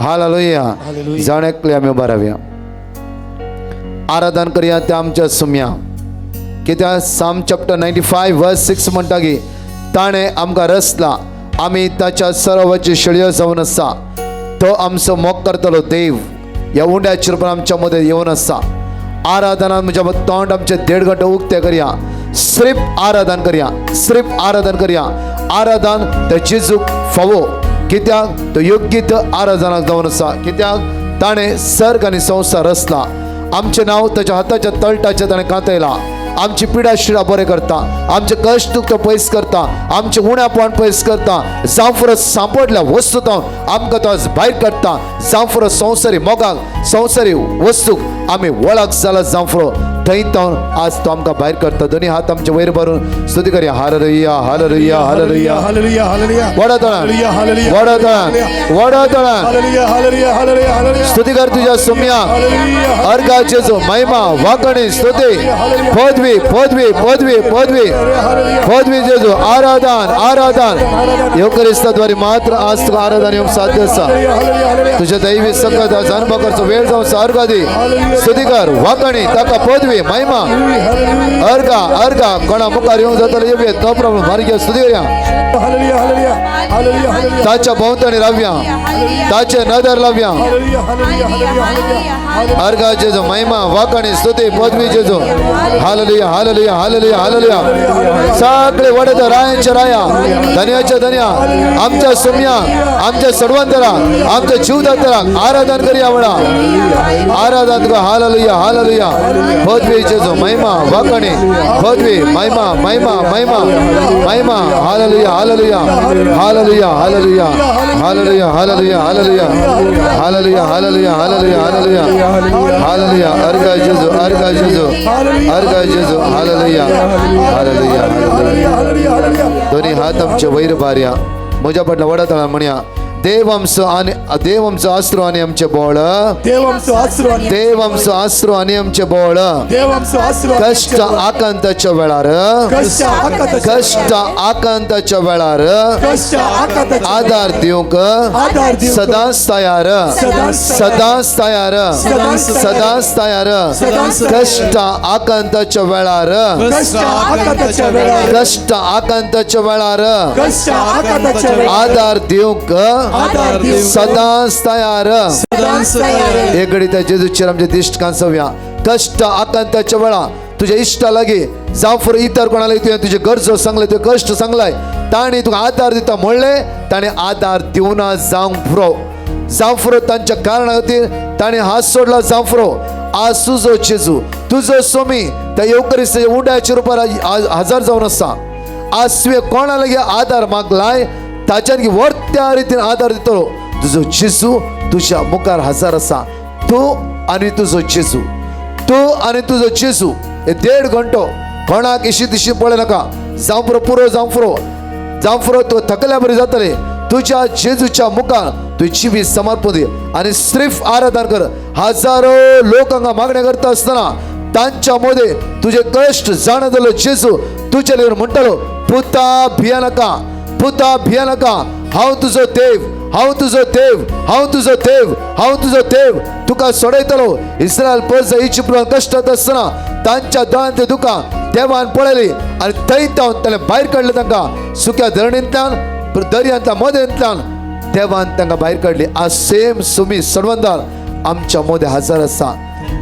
Hallelujah. जाण एकले आमी उबा रावया, आराधन करया त्या आमच्या सुम्या. कित्याक साम चॅप्टर 95 वर्स 6 म्हणटा की ताणें आमकां रचला, आमी ताच्या सरोवाची शेळयो जावन आसा. तो आमचो मोग करतलो देव ह्या उंड्या चिरपण आमच्या मदें येवन आसा. आराधनान म्हज्या तोंड आमचे 1.5 घंटे उक्ते करया. सिर्फ आराधन करया, सिर्फ आराधन करया. आराधन ते जेजूक फावो, कित्याक तो योग्य तो आराधनाक जावन आसा. कित्याक ताणें सर्ग आनी संवसार रचला. आमचें नांव ताच्या हाताच्या तळटाचेर ताणें कांतयलां. आमची पिडा शिडा बरें करता, आमचे कश्ट दुख तो पयस करता, आमचे उण्यापण पयस करता. जावं फुरो सांपडल्या वस्तूंत आमकां तो भायर काडटा. जावं फुरो संवसारी मोगाक, संवसारी वस्तूक आमी वळख जाला. जावं फुरो थंय आज तो आमकां भायर करता. दोनी हात आमचे वयर भरून स्तुती करया. Hallelujah, hallelujah, hallelujah, hallelujah, hallelujah. वडा तळान, हालेलुया, वडा तळान, वडा तळान हालेलुया, हालेलुया, हालेलुया, हालेलुया. स्तुती कर तुझ्या सुम्या. अर्घा जेजू महिमा वाकणी स्तुती पदवी पदवी पदवी पदवी पदवी जेजू आराधन आराधन योकरिस्ताद्वारे मात्र आज तुका आराधन येवंक साध्य आसा. तुझ्या दैवी सकत आज अनुभव करचो वेळ जावन अर्घा दी. स्तुती कर वाकणी ताका पदवी महिमा अर्घा अर्घा कोणा मुखार येवंक जातलो येवं नो प्रॉब्लेम. मार्ग स्तुती करया. Hallelujah, hallelujah, hallelujah, hallelujah. ताच्या भोंवतणी रावया, ताचे नदर लावया. Hallelujah, hallelujah, hallelujah, hallelujah. अर्घा जेजू महिमा वाकणी स्तुती पदवी जेजू. Hallelujah, hallelujah, hallelujah, hallelujah. सगळे वडद रायांचे राया, धन्याचे धन्या. आमच्या सुम्या, आमच्या सडवंतराक, आमच्या जीवदातराक आराधन करया. वडा आराधन कर. Hallelujah, hallelujah. पदवी जेजू महिमा वाकणी पदवी महिमा महिमा महिमा महिमा. Hallelujah, hallelujah, hallelujah, hallelujah, hallelujah, hallelujah, hallelujah, hallelujah, hallelujah, hallelujah, hallelujah, hallelujah. अर्घा जेजू, अर्घा जेजू, अर्घा जेजू. Hallelujah, hallelujah, hallelujah. दोन्ही हात आमचे वयर भार्या. म्हज्या फाटल्या वडा तळान म्हणया. देव आमचो आसरो आनी आमचे बोळ. देव आमचो आसरो आनी देव आमचो आसरो आनी आमचे बोळ. देव आमचो आसरो आनी कष्ट आकांताच्या वेळार, कष्ट आकांताच्या कष्ट आकांताच्या वेळार कष्ट आकांताच्या आधार दिवंक आधार दिवंक सदांच तयार, सदांच तयार, सदांच तयार. कष्ट आकांताच्या वेळार, कष्ट आकांताच्या वेळार कष्ट आकांताच्या वेळार कष्ट आकांताच्या वेळार आधार दिवंक आधार दिवंक सदांच तयार. सदांच तयार. एक घडी त्या जेजूचेर आमचे दिश्ट कांसवया. कष्ट आकांताच्या वेळा तुझ्या इश्टा लागी जावं फुरो इतर कोणाला तुवें तुजे गरजो सांगले, तुवें कश्ट सांगलाय, ताणी तुका आदार दिता म्हणले ताणें आदार दिवना. जावं फुरो तांच्या कारणा खातीर ताणें हात सोडला. जावं फुरो आज तुजो जेजू, तुजो सोमी त्या येवकरिस्ताच्या उंड्याच्या रुपार हजार जावन आसा. आज तुवें कोणा लागी आदार मागलाय ताच्यान की वर त्या रितीन आदार दितलो. तुजो जेजू तुझ्या मुखार हजार आसा. तूं आनी तुजो जेजू, तूं आनी तुजो जेजू हे 1.5 घंटो कोणाक इशी दिशी पळय नाका. जावं फुरो पुरो जावं फुरो तूं थकल्या बरी जातले. तुझ्या जेजूच्या मुखार तुझी बी समर्पण दी आनी सिर्फ आराधन कर. हजारो लोक हांगा मागणी करता आसतना तांच्या मध्ये तुझे कश्ट जाणतलो जेजू तुझे लेवर म्हणटलो पुता भिया नाका, पुता भिया नाका. हांव तुजो देव, हांव तुजो देव, हांव तुजो देव, हांव तुजो देव. तुका सोडयतलो. इस्रायल पर्ज इजिप्टान कश्टात आसतना तांच्या दोळ्यांत दुकां देवान पळयली आनी थंय ताणें भायर काडलें. तांकां सुक्या धरणींतल्यान, दर्यांतल्या मदेंतल्यान देवान तांकां भायर काडली. आज सेम सुमी सडवंदार आमच्या मदें हजार आसा.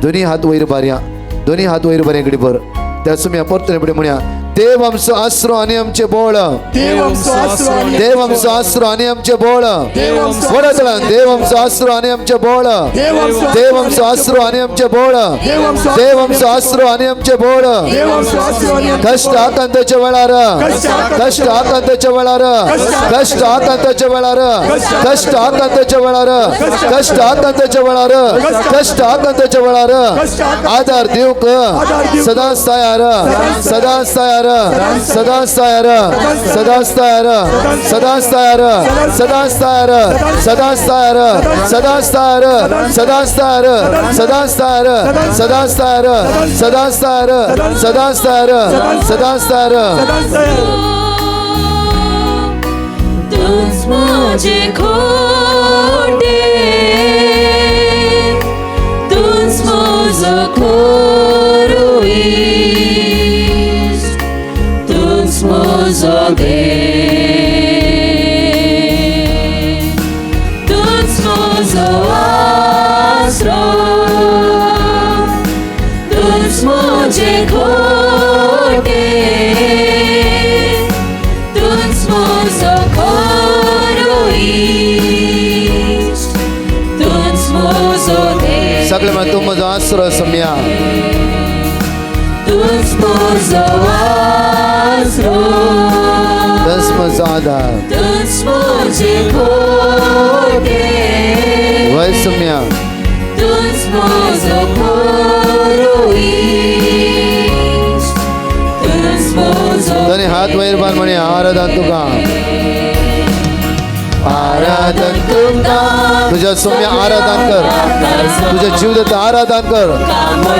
दोनी हात वयर भार्या, दोनी हात वयर बरें घडी भर. त्या सुम्या परतून फुडें म्हणया. देव आमचो आसरो आनी आमचे बोळ. देव आमचो आसरो आनी देव आमचो आसरो आनी आमचे बोळ. देव आमचो वडतळान देव आमचो आसरो आनी आमचे बोळ. देव आमचो आसरो आनी आमचे बोळ. देव आमचो आसरो आनी आमचे बोळ. देव आमचो आसरो आनी कष्ट आकांताच्या वेळार, कष्ट आकांताच्या वेळार, कष्ट आकांताच्या वेळार, कष्ट आकांताच्या वेळार, कष्ट आकांताच्या वेळार, कष्ट आकांताच्या वेळार आधार दिवंक सदांच तयार, सदांच तयार, सदांच तयार, सदांच तयार, सदांच तयार, सदांच तयार, सदांच तयार, सदांच तयार, सदांच तयार, सदांच तयार, सदांच तयार, सदांच तयार, सदांच तयार, सदांच तयार. तूच माझे खोटे दे तूच म्हजो आसरो तूच म्हजे खोटे तूच म्हजो खरो इश्ट तूच म्हजो देव सगळे म्हणून तू म्हजो आसरो सम्या तूच म्हजो आसरो तूच म्हजो आधार तूच म्हजे खोटे वय सम्या तूच म्हजो खरो इश्ट तूच म्हजो दोन्ही हात वयर बांद म्हणे आराधन तुका आराधन तुका तुझ्या सौम्य आराधन कर तुझ्या जीवदाता आराधन कर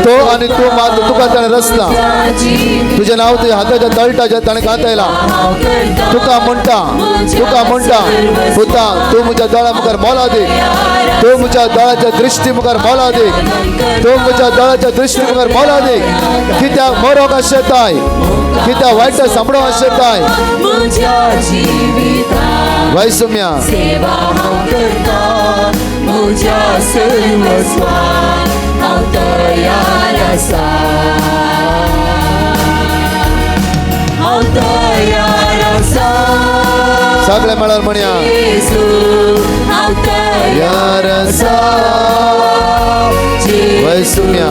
तो आणि तू मात्र तुका त्याने रचला तुझे नाव तुझ्या हाताच्या तळटाच्या त्याने घातायला तुका म्हणता पुता तू मुझ्या दळा मुखार मोला दे तो मुझ्या दळाच्या दृष्टी मुखार मोला दे तो मुझ्या दळाच्या दृष्टी मुखार मोला दे कित्याक मरोक आशेताय कित्याक वाईट सांभळो आशेताय म्हज्या जिवितांत वय सौम्या सेवा हांव करता म्हज्या सर्वस्वान हांव तयार आसा हांव तयार आसा सगळे मेळून म्हणया येसू हांव तयार आसा वय सौम्या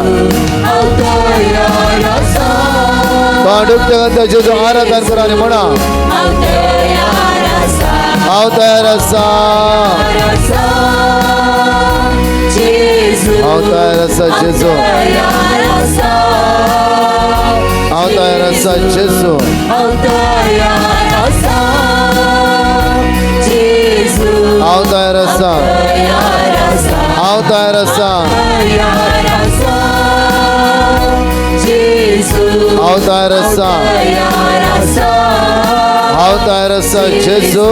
हांव तयार आसा पाडूक तेगा जेजू आराधन करा आणि म्हणा हांव तयार आसा हांव तयार आसा हांव तयार आसा जेजू हांव तयार आसा जेजू हांव तयार आसा हांव तयार आसा हांव तयार आसा हांव तयार आसा जेजू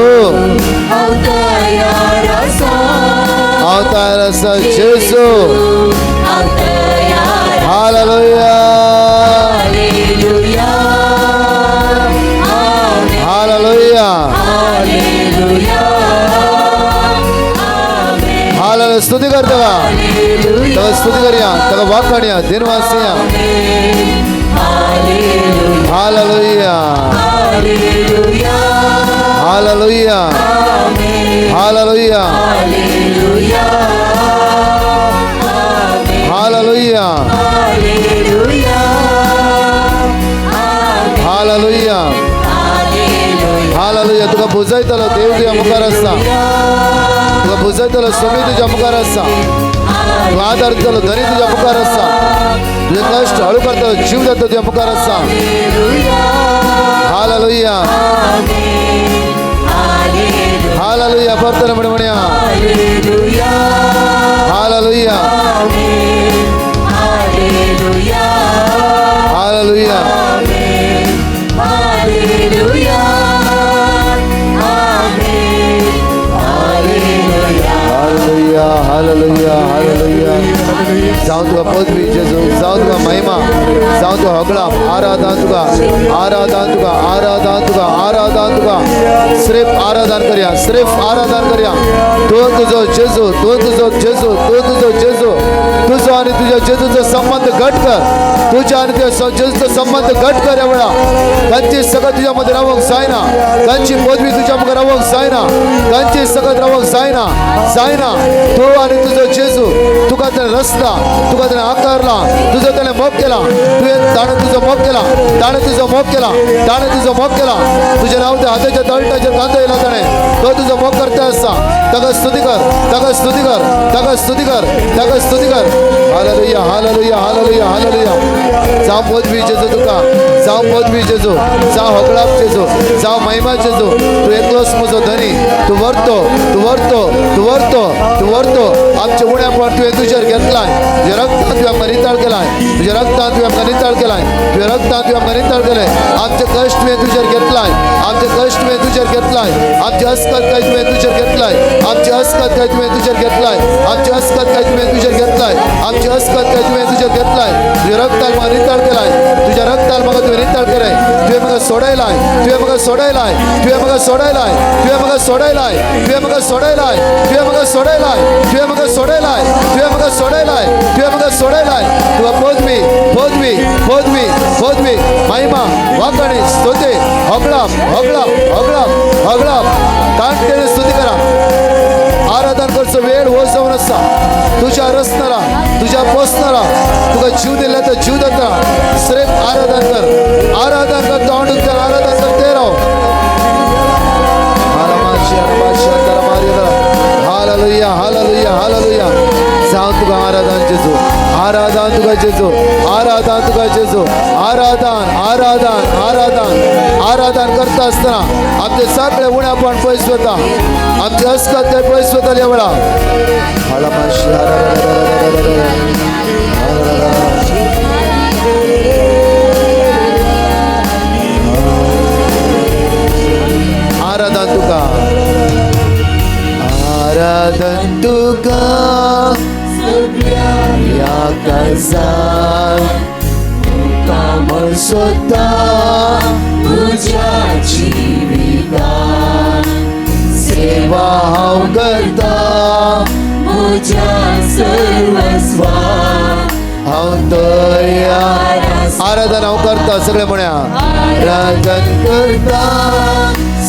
हांव तयार आसा जेजू हालेलुया हालेलुया हालेलुया स्तुती कर तेगा स्तुती करया तेगा वाखाणया दिनवासिया hallelujah hallelujah hallelujah hallelujah hallelujah hallelujah तुका बुजयतलो देव तुझ्या मुखार आसा तुका बुजयतलो स्वामी तुझ्या मुखार आसा तुका आदार दितलो धनी तुझ्या मुखार आसा तुझे कष्ट हळू करतलो जीव देतो तुझ्या मुखार आसा हालेलुया हालेलुया परतने म्हणया hallelujah hallelujah hallelujah hallelujah hallelujah जाऊ तुका पदवी जेजू जाऊ तुका महिमा जाऊ तुका हगळा आराधन तुका आराधन तुका आराधन तुका आराधन तुका सिर्फ आराधन करया सिर्फ आराधन करया तो तुझो जेजू तो तुझो जेजू तो तुझो जेजू तुझो आणि तुझ्या जेजूचो संबंध घट कर तुझ्या आणि तुझ्या जेजूचो संबंध घट कर एवढा त्यांची सगळं तुझ्या मध्ये रावूंक जायना त्यांची पदवी तुझ्या मुखार रावूंक जायना त्यांची सगळं रावूंक जायना जायना तू आणि तुझो जेजू तुका त्याने रचला तुका त्याने आकारला तुझं त्याने मोग केला ताणे तुझं मोग केला ताणे तुझं मोग केला ताणे तुझं मोग केला तुझे नाव त्या हाताच्या तळटाच्या कांदा येला ताणे तो तुझं मोग करता असता तका स्तुती कर तका स्तुती कर तका स्तुती कर तका स्तुती कर हालेलुया हालेलुया हालेलुया हालेलुया जाव पदवी जेजू तुका जाव पदवी जेजू जाव हगळाप जेजू जाव महिमा जेजू तू एकलोच म्हजो धनी तू वर्तो तू वर्तो तू वर्तो तू वर्तो आमच्या उण्यापण तुवें तुजेर घेतलाय तुझ्या रक्तान तुवें आमकां नितळ केलाय तुझ्या रक्तान तुवें आमकां नितळ केलाय तुझ्या रक्तान तुवें आमकां नितळ केलें आमचे कश्ट तुवें तुजेर घेतलाय आमचे कश्ट तुवें तुजेर घेतलाय घेतलाय, आमची हसकत काय तुम्ही तुझ्यात घेतलाय, आमची हसकत काय तुम्ही तुझ्यात घेतलाय, आमची हसकत काय तुम्ही तुझ्यात घेतलाय, आमची हसकत काय तुम्ही तुझ्यात घेतलाय. तुझ्या रक्ताल मग नितळ केलाय, तुझ्या रक्ताल मग तुम्ही नितळ केलाय, तुझे मग सोडायलाय, तुझे मग सोडायलाय, तुझे मग सोडायलाय, तुझे मग सोडायलाय, तुझे मग सोडायलाय, तुझे मग सोडायलाय, तुझे मग सोडायलाय, तुझे मग सोडायलाय, तुझे मग सोडायलाय. तुला पोदवी पोदवी पोदवी पोदवी महिमा वाकणे स्तुती हगळाप हगळाप हगळाप हगळाप तांटेने स्तुती करा. आराधन करचो वेळ हो जाऊन असा तुझ्या रचणारा तुझ्या पोसणारा तुका जीव दिला तर जीव देता श्रेष्ठ आराधन कर, आराधन कर, तोंड कर, आराधन करते राहो. Hallelujah hallelujah hallelujah. जाऊन तुका आराधन जेजू, आराधन तुका जेजू, आराधन तुका जेजू, आराधन आराधन आराधन आराधन करता असताना आमचे सगळे उण्या पण पैसे होता, आमचे हसकत काय पैसे होता एवढा. आराधन तुका, आराधन तुका या काळजात कामळ स्वता तुझ्या जीवितात सेवा हांव करता, तुझ्या सर्वस्वात हांव तयार. आराधन हांव करता सगळे म्हण्या, आराधन करता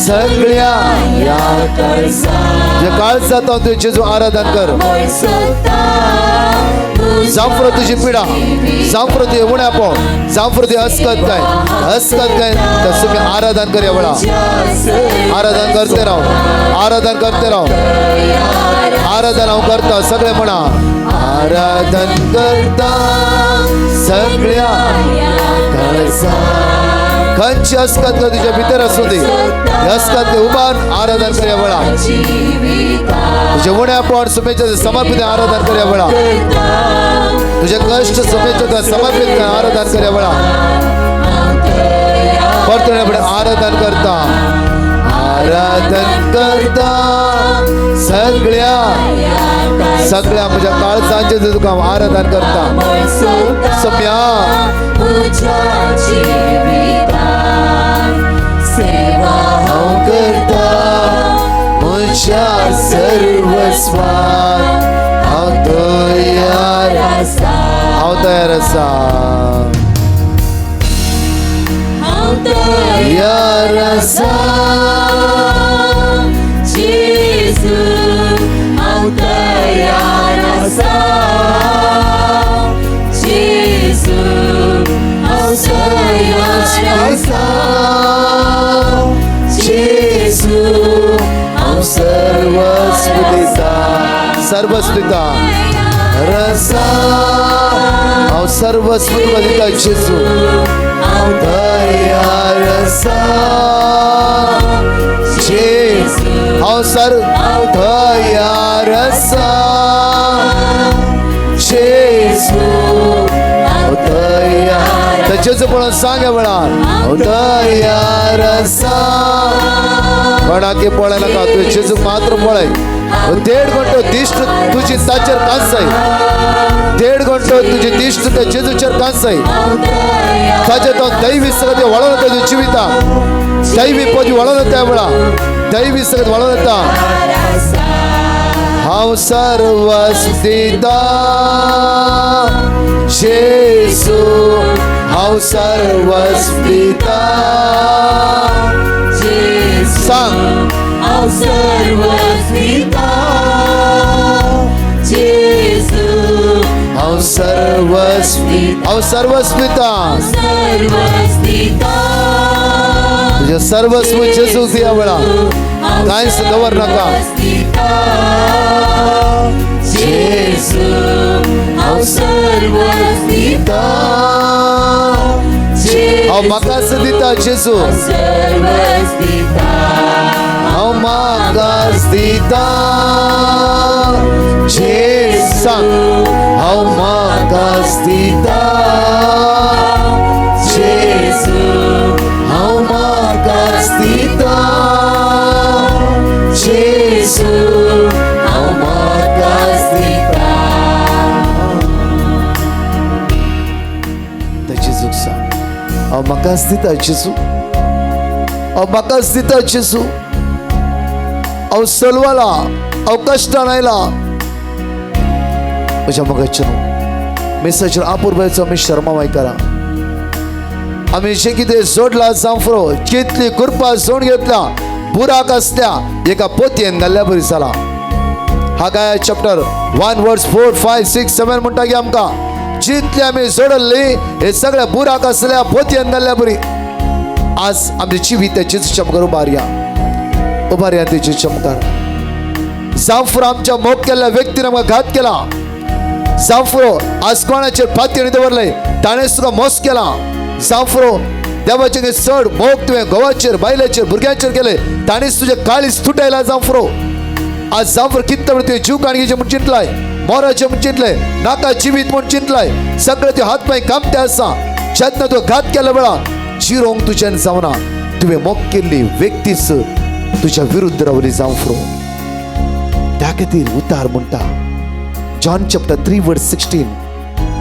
सगळ्या या काळजात जे काळजात हांव तुझे जेजू आराधन कर. जांफर तुझी पिढा, जांफर तुझे उण्या पाव, जांफर तुझे हसकत काय तर तुम्ही आराधन कर एवढा. आराधन करते राहो, आराधन करते राहो, आराधन हांव करता सगळे म्हणा, आराधन करता सगळ्या काळजात. खंयची हसकत काय तुझ्या भितर असू दे, हसकत उभार आराधन कर एवढा. तुझे उण्या पाव सुमेच्या समर्पित आराधन कर एवढा. तुझे कष्ट समेच्या समर्पित आराधन कर एवढा. परतणे आराधन करता, आराधन करता सगळ्या सगळ्या माझ्या काळजांचे तुका आराधन करता. सम्या हांव करता म्हज्या सर्वस्वात, हांव तयार आसा. तयार आसा जेजू हांव तयार आसा, जेजू हांव तयार आसा, जेजू हांव सर्वस्व दिता, सर्वस्व दिता रसा हांव सर्वस्व तुका दिता जेजू. हांव तयार आसा जेजू, हांव तयार आसा जेजू, हांव तयार. तर जेजू पळोवन सांग म्हणा, हांव तयार आसा. कोणाकी पळय नाका, तुवें जेजू मात्र पळय. 1.5 घंटो दिश्ट तुजी ताचेर कांसाय, 1.5 घंटो तुजी दिश्ट त्या जेजूचेर कांसाय. ताचे तो दैवी सगळं ते वळून येता तुझ्या जिवितां, दैवी पदवी वळून येता वेळा, दैवी सगळं वळून येता. हांव सर्वस्व दिता जेजू, हांव सर्वस्व दिता. सांग हांव सर्वस्व दिता जेजू, हांव सर्वस्व दिता, हांव सर्वस्व दिता, सर्वस्व दिता. तुझे सर्वस्व जेजू दिया वेळा, कांयच दवर नाका. जेजू हांव सर्वस्व दिता, हांव म्हाकाच दिता जेजू, सर्वस्व दिता. हांव म्हाकाच दिता जेजू. सांग हांव म्हाकाच दिता जेजू, हांव म्हाकाच दिता म्हाकाच दिता जेजू, हांव म्हाकाच दिता जेजू, हांव सलवाला, हांव कश्टान आयला. म्हज्या मोगाचेर मेसेजर आपुरबायचो आमी शर्मा करा. आमी जे कितें जोडला जांफरो, कितली कुरपा जोड घेतल्या, बुराक आसल्या एका पोतयेन घाल्ल्या बरी जाला. हागाय चॅप्टर 1 वर्स 4, 5, 6, 7 म्हणटा की आमकां जितली आमी जोडल्ली हे सगळ्या बुराक आसल्या पोतयेन घाल्ल्या बरी. आज आमचे जिवीत तेचेच चमकार उबारया तेचे चमकार. जांफरो आमच्या मोग केल्ल्या व्यक्तीन आमकां घात केला. जांफरो आज कोणाचेर फातीर दवरले ताणें तुका मोस केला. जांफरो देवाचे चड मोग तुवें घोवाचेर, बायलेचेर, भुरग्यांचेर केले, ताणीच तुजे काळीज तुटयला. जांफरो आज जांफरो कित्त तुवें जीव काणगेचे म्हूण चिंतलाय, मोराचे म्हूण चिंतले, नाका जिवीत म्हूण चिंतलाय. सगळे तुजे हात पांय कामते आसा. जेन्ना तुवें घात केल्या वेळार चिरोंक तुज्यान जावना. तुवें मोग केल्ली व्यक्तीच तुज्या विरुद्ध रावली. जांफरो त्या खातीर उतार म्हणटा जॉन चॅप्टर 3 वर्स 16,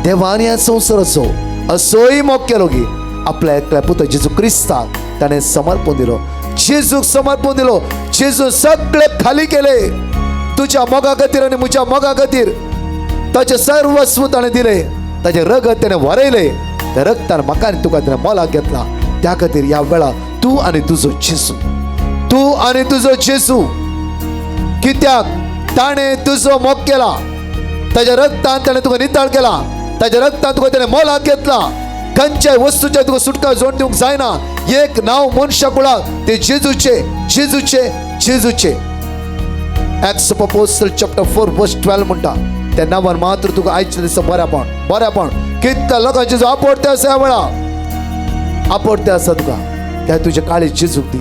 देवान ह्या संवसाराचो असोय मोग केलो की आपल्या एकल्या पुत्र जेजू क्रिस्ताक ताणें समर्पण दिलो. जेजूक समर्पण दिलो. जेजू सगळे खाली केले तुज्या मोगा खातीर आनी म्हज्या मोगा खातीर. ताचे सर्वस्व ताणें दिले. ताचे रगत ताणें वरयले. त्या रगतान म्हाका आनी तुका ताणें मोलाक घेतला. त्या खातीर ह्या वेळार तूं आनी तुजो जेजू, तूं आनी तुजो जेजू, कित्याक ताणें तुजो मोग केला. ताच्या रगतान ताणें तुका निताळ केला. ताच्या रगतान तुका ताणें मोलाक घेतला. खंयच्याय वस्तूचे तुका सुटका जोड दिवंक जायना. एक नांव मनशा कुळाक ते जेजूचे, जेजूचे, जेजूचे. एक्ट्स ऑफ अपोस्टल चॅप्टर 4 वर्स 12 म्हणटा त्या नांवान मात्र तुका आयच्या दिसा बऱ्यापण कितल्या लोकांचे जेजू आपडते आसा. ह्या वेळा आपडते आसा तुका, त्या तुजे काळी जेजूक दी.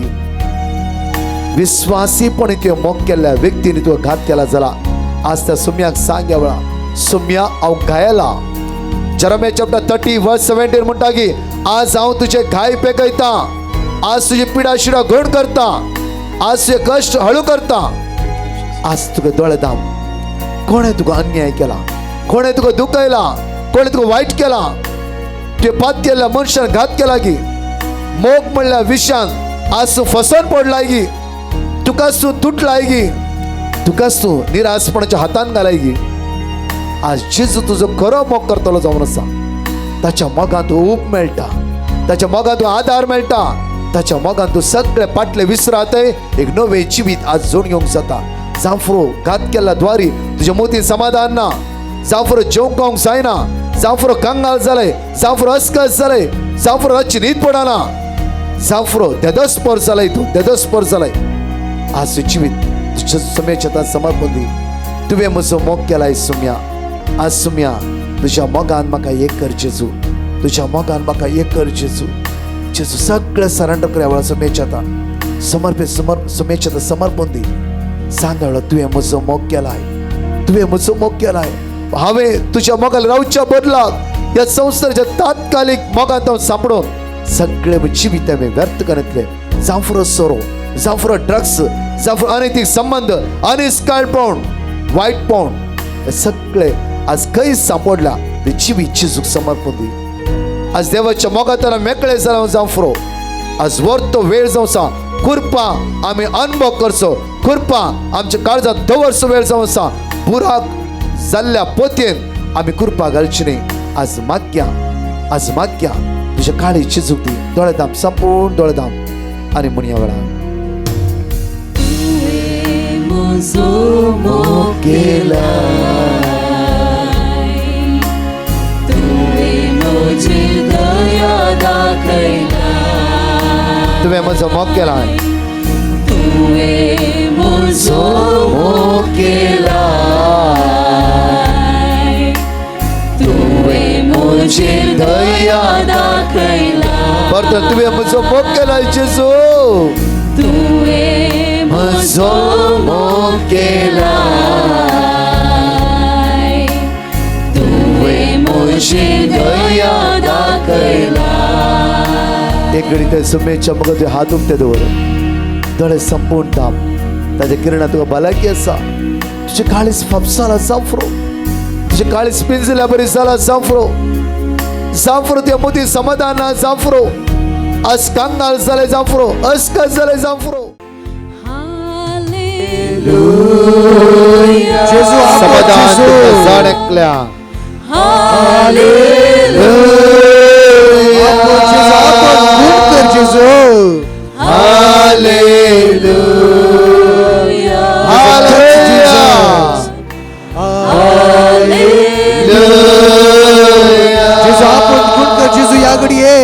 विश्वासीपणी तुवें मोग केल्ल्या व्यक्तीने तुका घात केला जाल्यार आज त्या सुम्याक सांग. ह्या वेळा सुम्या हांव घायला. जरमिया चॅप्टर 30 वर्स 17 म्हणटा की आज हांव तुझे घाय पेकयता, आज तुझी पिडा शिडा घण करता, आज तुझे कष्ट हळू करता. आज तुका दोळे दाम. कोणें तुका अन्याय केला, कोणें तुका दुखयला, कोणें तुका वायट केला, तुवें पात केल्ल्या मनशान घात केला की मोग म्हणल्या विशान आज तूं फसोन पडलाय की तुकाच तूं तुटलाय की तुकाच तूं निराशपणाच्या हातान घालाय की आज जेजू तुजो खरो मोग करतलो जावन आसा. ताच्या मोगान तूं ऊब मेळटा, ताच्या मोगान तूं आदार मेळटा, ताच्या मोगान तूं सगळे पाटले विसरातय. एक नवें जिवीत आज जोड घेवंक जाता. जांफरो घात केल्ल्या द्वारी तुज्या मोतीन समाधान ना. जांफरो जेवंक जायना. जांफरो कांगाल जाले, जांफरो अस्कस जाले, जांफरो रातची न्हीद पडना. जांफरो देदस्पर जालाय, तूं देदस्पर जालाय. आज जिवीत तुज्या सुम्याच्या हातांत समर्पण दी. तुवें म्हजो मोग केलाय सुम्या. आज सुम्या तुज्या मोगान म्हाका एक कर जेजू, तुज्या मोगान म्हाका एक कर जेजू. जेजू सगळें सरेंडर कर. ह्या वेळा सुम्याच्या हातान सुम्याच्या हातान समर्पण दी. सांग वेळा तुवें म्हजो मोग केलाय, तुवें म्हजो मोग केलाय. हांवें तुज्या मोगान रावच्या बदलाक ह्या संवसाराच्या तात्कालीक मोगांत हांव सांपडून सगळे जिवीत हांवें व्यर्थ करितले. जांफरो सोरो, जांफरो ड्रग्स, जांफरो अनैतीक संबंध, अनिश्काळपण, वायटपण हे सगळे आज खंय सांपडला ते जिवीत जेजूक समर्पण दी. आज देवाच्या मोगाताना मेकळे जाला जांफरो. आज वर्तो वेळ जावं कुरपा आमी अनुभव करचो, कुरपा आमच्या काळजांत दवरचो वेळ जावं आसा. बुराक जाल्ल्या पोतयेन आमी कुरपा घालची न्ही. आज माग्या तुज्या काळी जेजूक दी. दोळे दाम, संपूर्ण दोळे दाम आनी म्हण ह्या वेळार म्हजो मोग केला, तुवें म्हजी दया दाखयला. तुवें म्हजो मोग केलाय, तुवें म्हजो मोग केला, तुवें म्हजी दया दाखयला. परत तुवें म्हजो मोग केलाय जेजू. तुवें म्हजो मोग केला, तुवें म्हजी दया दाखयला. एक घडी त्या सुम्याच्या मोगान तुवें हात उक्ते दवर. दोळे संपूर्ण दाम. ताच्या किरणां तुका भलायकी आसा. तुजें काळीज फापसाला जांफरो. तुजें काळीज पिंजल्या बरी जाला जांफरो. जांफरो तुवें मोती समाधान ना जांफरो. अस्कांगाल जाले जांफ्रो अस्का जाले जांफ्रो जेजू समाधान तुका जाणकल्या जेजू जेजू आपण गुण कर जेजू यागडी ये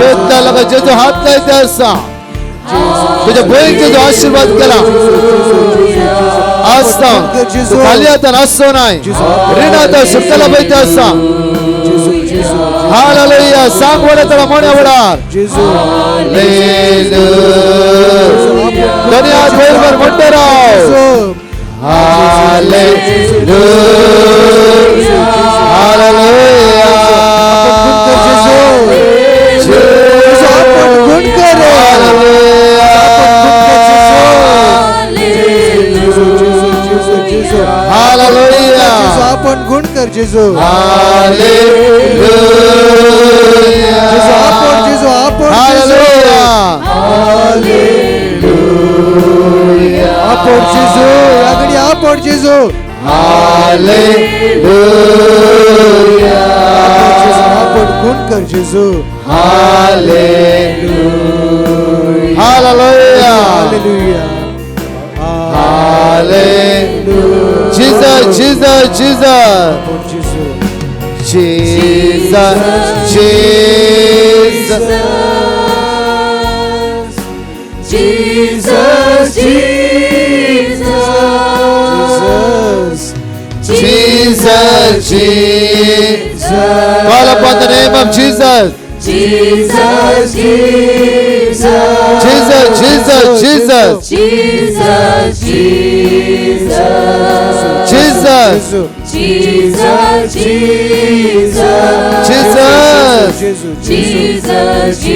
घेतला जेजू हात लायते असा तुझ्या बहीण जेजू आशीर्वाद केला आस्ता तू खाली आता असतो नाही ऋण आता सुट्ट्याला पाहिजे असा हालेलुया सांग वडा मोण्या वडार दुनिया भरभर म्हणते राव हालेलुया हालेलुया गुण कर हालेलुया आपण गुण कर जेजू हालेलुया जेजू आपण जेजू आपण हालेलुया आपण जेजू यागडी आपण जेजू हालेलुया आपण गुण कर जेजू hallelujah hallelujah hallelujah Hallelujah. Jesus, Jesus, Jesus. Jesus, Jesus. Jesus, Jesus, Jesus. Call upon the name of Jesus. Jesus, Jesus, Jesus, Jesus, Jesus. Jesus, Jesus, Jesus, Jesus, Jesus,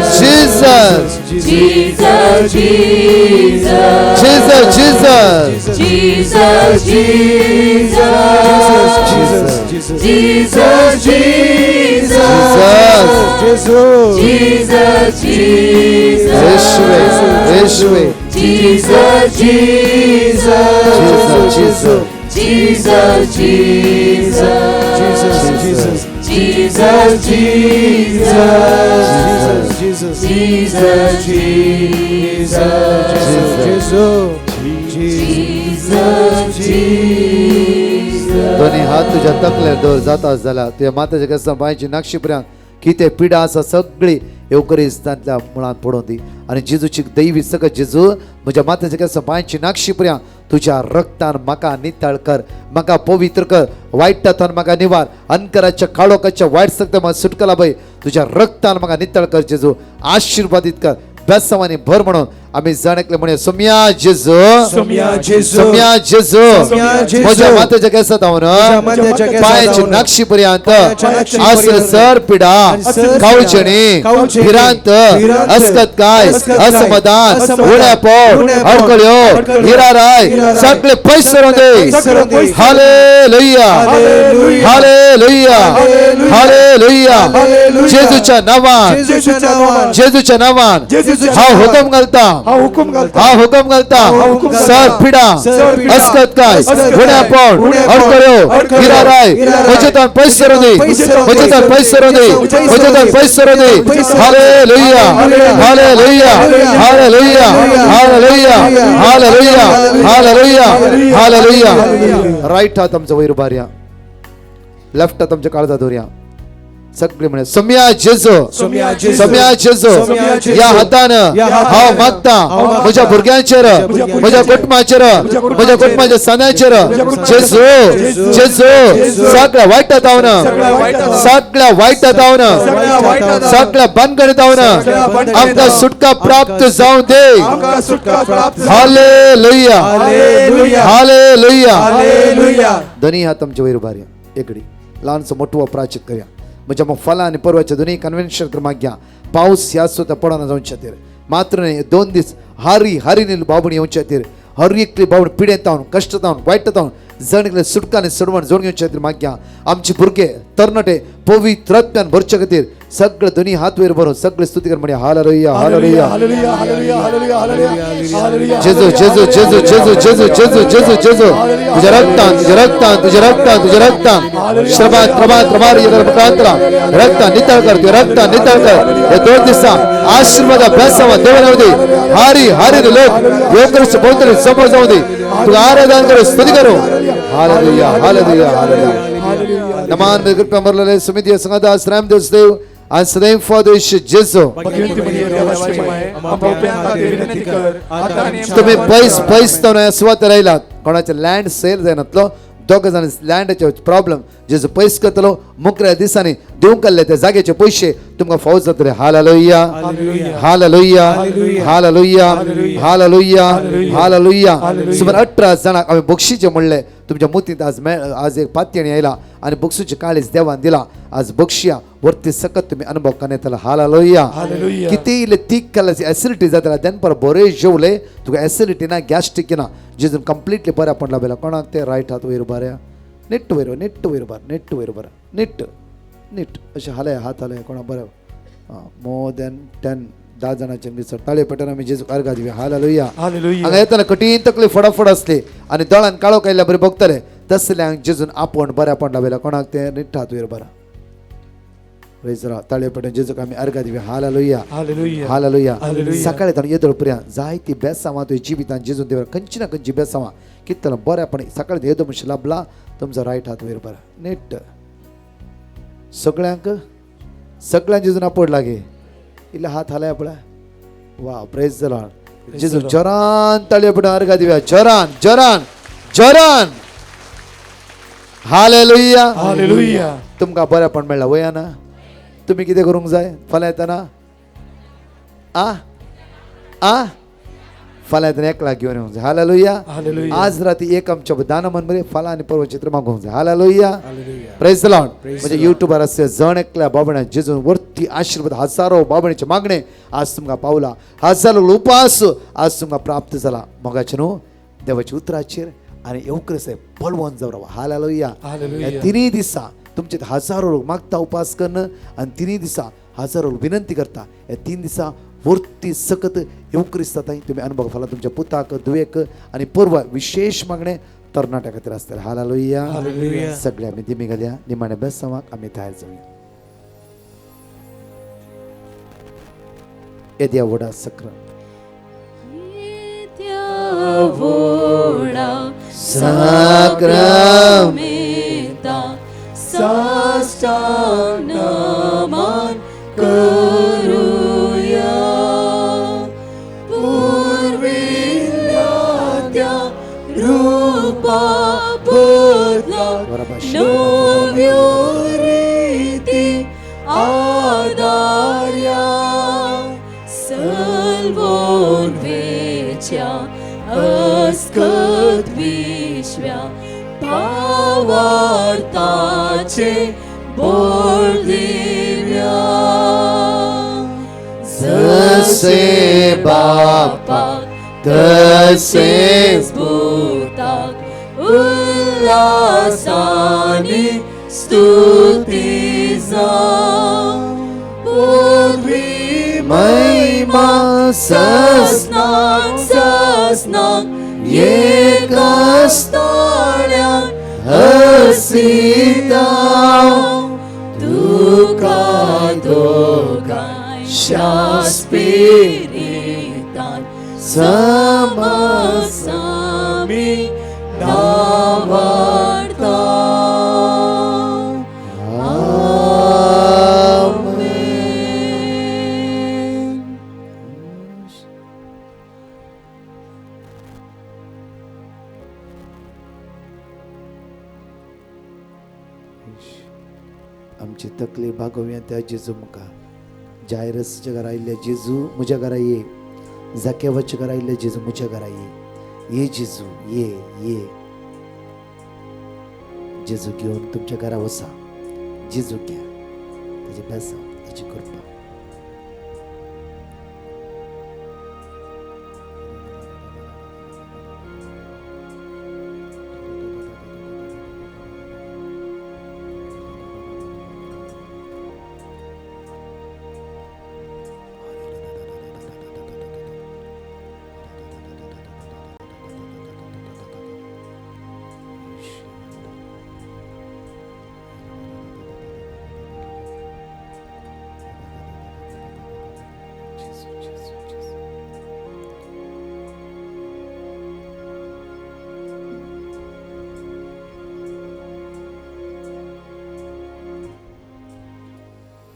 Jesus, Jesus, Jesus, Jesus, Jesus, Jesus. Jesus, Jesus, Jesus, Jesus, Jesus, Yeshua, Yeshua. Jesus, Jesus, Jesus, Jesus, Jesus, Jesus, दोन्ही हात तुझ्या तकल्यार दवर जाता झाला तुझ्या माताच्या केसां बायची नाक्षीपर्यंत कितें पिडा आसा सगळी येवकरीस्तांतल्या मुळांत पडोवन दी आनी जेजूची दैवी सकत जेजू म्हज्या माताच्या केसां बायची नाक्षीपर्यंत तुझ्या रक्तान म्हाका नितळ कर म्हाका पवित्र कर वायटांतल्यान म्हाका निवार अंतराच्या काळोखाच्या वायट सकत म्हाका सुटकला पळय तुझ्या रक्तान म्हाका नितळ कर जेजू आशीर्वादीत कर बेसांवांनी भर म्हणून आम्ही जाणकले म्हणूया सोम्या जेजू सोम्या जेजू सोम्या जेजू सोम्या जेजू म्हज्या मातेच्या केसांत हांव मातेच्या केसांत पांयाची हांव नाक्षी पर्यंत नाक्षी आसर पर्यंत सर पिडा आसर कावचणी कावचणी, भिरांत भिरांत, अस्कत काय अस्कत काय, असमाधान असमाधान, उड्या पोट उड्या पोट, अडकळ्यो अडकळ्यो, हिराराय हिराराय, सगळे पयस रो दे सगळे पयस hallelujah hallelujah, hallelujah hallelujah, hallelujah hallelujah, जेजूच्या नावान जेजूच्या नावान जेजूच्या नावान जेजूच्या हांव नावान हुकम घालता हुकूम घालता हा हुकम घालता हुकम घालता. सर पिडा सर पिडा, अस्कत काय अस्कत काय, उड्या पोट उड्या पोट, अडकळ्यो अडकळ्यो, हिराराय हिराराय, म्हजेतान पयस रो दे पयस रो दे, म्हजेतान पयस रो दे म्हजेतान पयस रो दे hallelujah hallelujah hallelujah hallelujah hallelujah hallelujah hallelujah right हात आमचा वयर उभारया लेफ्ट हात आमच्या काळजात धरया सगळे म्हणे सोम्या जेजू सोम्या जेजू, सोम्या जेजू सोम्या जेजू, या हातान या हातान हांव मागता म्हज्या भुरग्यांचेर म्हज्या कुटुंबाचेर म्हज्या कुटुंबाच्या सणाचेर जेजू जेजू सगळ्या वायटात हांव सगळ्या वायटात हांव सगळ्या बंदगणीत हांव आमकां सुटका प्राप्त जावं दे हालेलुया हालेलुया हालेलुया दोन्ही हात आमच्या वयर उभारया एकडी ल्हानसो मोठो प्राचित करया म्हणजे मग फलां आनी परवाच्या दोन्ही कन्व्हेन्शन क्रमांक घ्या पावस ह्या सुद्धा पडना जावच्या खातीर मात्र न्ही 2 दीस हारी हारी नील बाबून येवच्या खातीर हर एकली बाबून पिडेतावन कश्टतावन वायटतावन जणकले सुटका आनी सडवण जोड घेवचे खातीर मागया आमचे भुरगे तरणाटे पवित्र आत्म्यान भरचे खातीर सगळे दोनी हात वयर भरून सगळे स्तुती कर म्हणजे hallelujah hallelujah Hallelujah, hallelujah, hallelujah, hallelujah, hallelujah. जेजू जेजू जेजू जेजू जेजू जेजू जेजू जेजू तुझ्या रक्तान तुझ्या रक्तान तुझ्या रक्तान तुझ्या रक्तान श्रमात प्रमात प्रमार मुखांतरा रक्तान नितळ कर तुझ्या रक्तान नितळ कर हे 2 दिसा आशीर्वाद अभ्यासावा देवाला दे हारी हारी लोक योगरस बोलतले समोर जाऊ दे तुझा आराधना करू स्तुती करू हालेलुया हालेलुया हालेलुया नमान कृपा मरलेले समिती संघात श्राम देव आणि सदैव फादर जेजू भगवंतीमध्ये देवाची महिमा आहे. आपापल्या विनंती कर. आता आणि तुम्ही पैस तर सुवात राहिलात कोणाचे लँड सेल जायनातलो दोग जाण लँडाचे प्रॉब्लेम जेजू पैस करतलो मुकऱ्या दिसांनी दिवंक काडले त्या जागेचे पैसे तुमकां फावत जातले hallelujah hallelujah hallelujah hallelujah hallelujah सुमार 18 जाणांक आम्ही बक्षीचे म्हणले तुमच्या मुतींत आज एक पातयणी आयला आणि बक्षीचे काळीज देवान दिला आज बक्षिया वरती सकत तुम्ही अनुभव करण्यात येतला हालेलुया किती इले तीक केल्याची एसिडिटी जातला देनपर बरे जेवले तुका एसिडिटी ना गॅस्ट्रिक ना जिजून कंप्लीटली बऱ्या पडला बेला कोणाक ते रायट हात वयर बऱ्या नेट वयर नेट वयर बर नेट वयर बर नीट नीट अशे हाले हात हाले कोणा बरें मोर दॅन 10 जणांचे दिसत ताळे पेटन आम्ही जेजू अर्घा दिवे हालेलुया हांगा येताना कठीण तकली फडाफड असले आणि दळान काळो कायल्या बरे बघतले तसल्यांक जेजून आपण बऱ्या पडला बेला कोणाक ते नीट हात वयर बरा प्रेजरा ताळे पेटन जेजूक आम्ही अर्घा दिवे हालेलुया हालेलुया सकाळी ताण येदळ पर्यंत जायती बेसांवा तुझ्या जिबितान जेजून देवा खंयची ना खंयची बेसांवा कितलं बऱ्यापणी सकाळी येदो म्हणशी लाभला तुमचा रायट हात वयर बरा नीट सगळ्यांक जेजून आपण लागे इल्ले हात हालाय पळय वा प्रेज द लॉर्ड जेजू जरान ताळये पडून अर्घा दिव्या जरान जरान जरान हालेलुया हालेलुया. तुमकां बरेपण मेळ्ळा वयाना तुम्ही कितें करूंक जाय फाल्यां येताना फाल्यां येताना एकला घेवन येवंक जाय हालेलुया हालेलुया. आज राती एक आमच्या दान मन बरे फाल्यां आनी परवा चित्र मागोवंक जाय हालेलुया प्रेज द लॉर्ड म्हणजे युट्यूबार असते जण एकल्या बाबण्या जेजून वरती आशीर्वाद हजारो बाबण्याचे मागणे आज तुमकां पावला हजारो उपास आज तुमकां प्राप्त जाला मोगाचे न्हू देवाच्या उतराचेर आणि येवकरस बलवंत जाऊ रावा हालेलुया तिनी दिसा तुमचे हजारो लोक मागता उपास करणं आणि तिनी दिसा हजारो लोक विनंती करता हे 3 दिसा वरती सकत येवकरीस जाता तुम्ही अनुभव फाला तुमच्या पुताक दुयेक आणि पूर्व विशेष मागणे तरणाट्या खातीर आसतले हालेलुया सगळे आमी दिमी घालया निमाणे बेसांवाक आमी तयार जावया येद्या vada सक्र Sacramenta sastav naman karuya purvilyatya rupa budla novyuriti adarya salvon vecha अस्कत विश्व्या भावार्थाचे बोल दिव्या जसे बापाक तसेच भूताक उल्हासाने स्तुती पूर्वी महिमा सस्नाक सस्नाक एकस्ताळ्यान हसिता तुका दोगांय शास्पिरितान समसामी नावार्ता आमची तकलीफ भागोवया त्या जेजू मुखार जायरसच्या घरा आयिल्ले जेजू म्हज्या घरा ये जाकेवाच्या घरा आयिल्ले जेजू म्हज्या घरा ये जेजू ये जेजू घेवन तुमच्या घरा वसा जेजू घ्या ताची बेसा ताची कृपा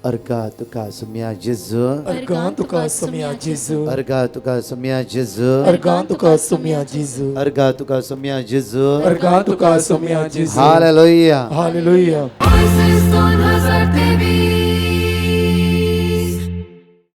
Arga tuka sumia Jesu. Argan tuka sumia Jesu. Arga tuka sumia Jesu. Argan tuka sumia Jesu. Arga tuka sumia Jesu. Argan tuka sumia Jesu. Hallelujah. Hallelujah. Voices 2000 TV.